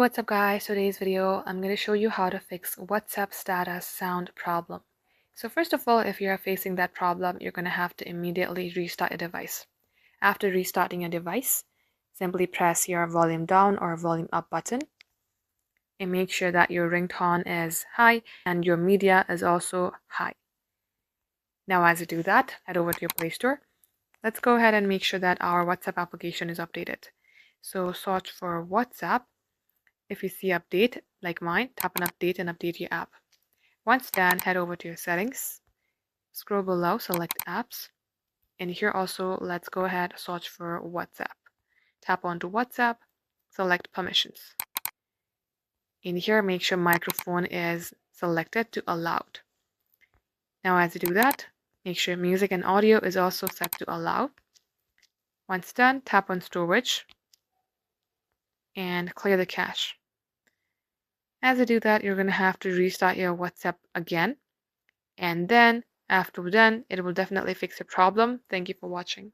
what's up guys? Today's video, I'm going to show you how to fix WhatsApp status sound problem. So first of all, if you are facing that problem, you're going to have to immediately restart your device. After restarting your device, simply press your volume down or volume up button and make sure that your ringtone is high and your media is also high. Now as you do that, head over to your Play Store. Let's go ahead and make sure that our WhatsApp application is updated. So search for WhatsApp. If you see update, like mine, tap on update and update your app. Once done, head over to your settings, scroll below, select apps, and here also let's go ahead search for WhatsApp. Tap onto WhatsApp, select permissions. In here, make sure microphone is selected to allowed. Now as you do that, make sure music and audio is also set to allow. Once done, tap on storage and clear the cache. As you do that, you're going to have to restart your WhatsApp again. And then after we're done, it will definitely fix your problem. Thank you for watching.